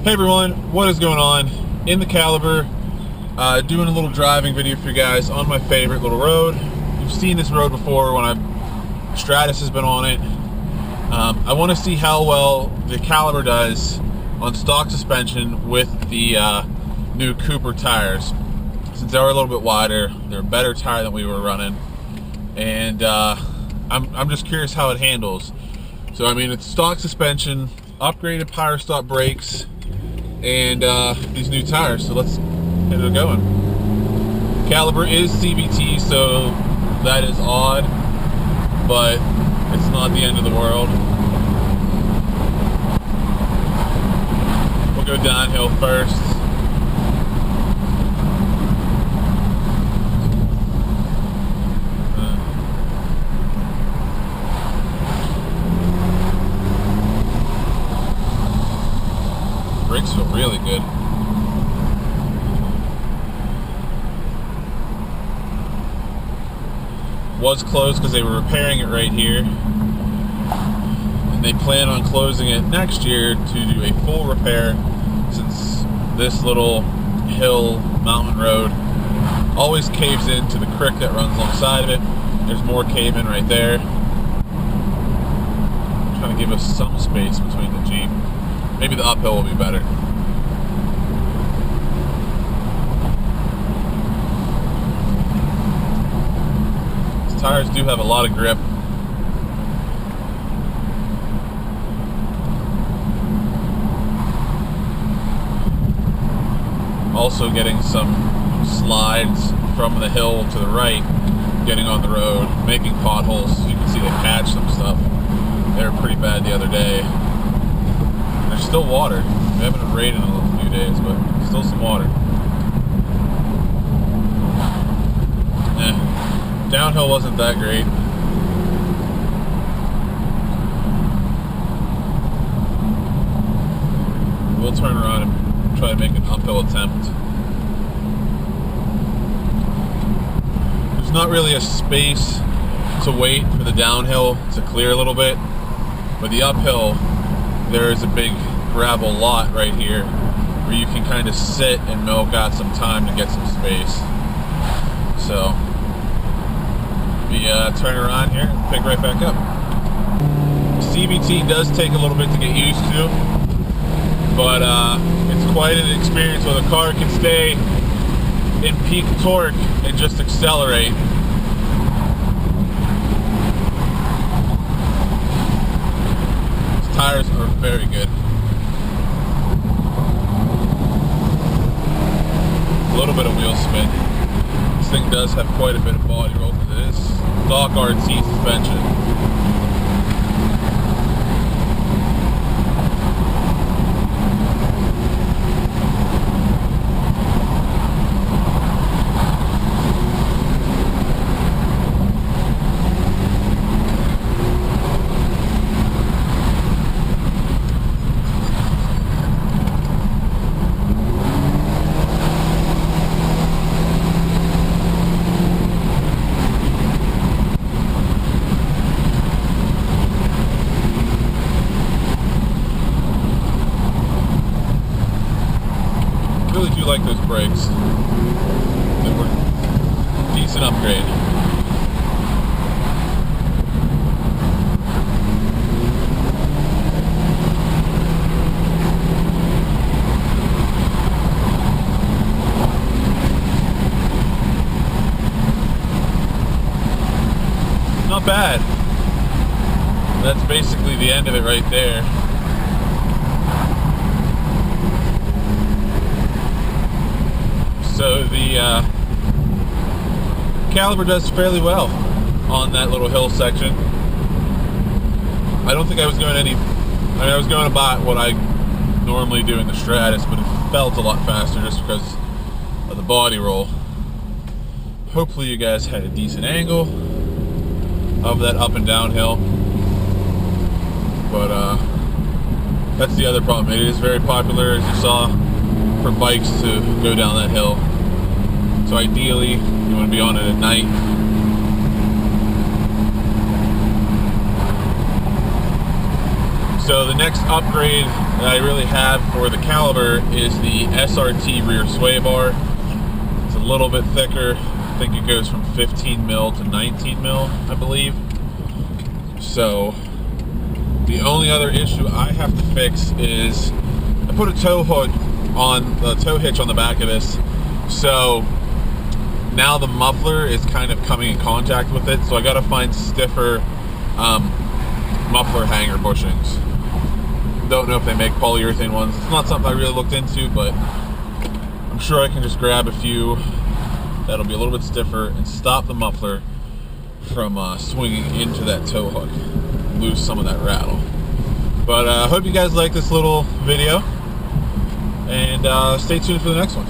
Hey everyone, what is going on? In the Caliber, doing a little driving video for you guys on my favorite little road. You've seen this road before when Stratus has been on it. I want to see how well the Caliber does on stock suspension with the new Cooper tires. Since they are a little bit wider, they're a better tire than we were running, and I'm just curious how it handles. So I mean, it's stock suspension, upgraded powerstop brakes, and these new tires. So let's get it going. Caliber is CVT, so that is odd, but it's not the end of the world. We'll go downhill first. Brakes feel really good. Was closed because they were repairing it right here, and they plan on closing it next year to do a full repair, since this little hill mountain road always caves into the creek that runs alongside of it. There's more cave in right there. I'm trying to give us some space between the Jeep. Maybe the uphill will be better. These tires do have a lot of grip. Also getting some slides from the hill to the right, getting on the road, making potholes. You can see they patched some stuff. They were pretty bad the other day. There's still water. We haven't rained in a few days, but still some water. Downhill wasn't that great. We'll turn around and try to make an uphill attempt. There's not really a space to wait for the downhill to clear a little bit, but the uphill, there is a big gravel lot right here where you can kind of sit and milk out some time to get some space. So we turn around here and pick right back up. CVT does take a little bit to get used to, but it's quite an experience where the car can stay in peak torque and just accelerate. Tires are very good. A little bit of wheel spin. This thing does have quite a bit of body roll because it is stock RT suspension. I really do like those brakes. They were a decent upgrade. Not bad. That's basically the end of it right there. So the Caliber does fairly well on that little hill section. I don't think I was going I was going about what I normally do in the Stratus, but it felt a lot faster just because of the body roll. Hopefully you guys had a decent angle of that up and down hill. But that's the other problem. It is very popular, as you saw, for bikes to go down that hill. So ideally, you want to be on it at night. So the next upgrade that I really have for the caliber is the SRT rear sway bar. It's a little bit thicker. I think it goes from 15 mil to 19 mil, I believe. So the only other issue I have to fix is I put a tow hook on the tow hitch on the back of this. So now the muffler is kind of coming in contact with it. So I got to find stiffer muffler hanger bushings. Don't know if they make polyurethane ones. It's not something I really looked into, but I'm sure I can just grab a few that'll be a little bit stiffer and stop the muffler from swinging into that tow hook, lose some of that rattle. But I hope you guys like this little video, and stay tuned for the next one.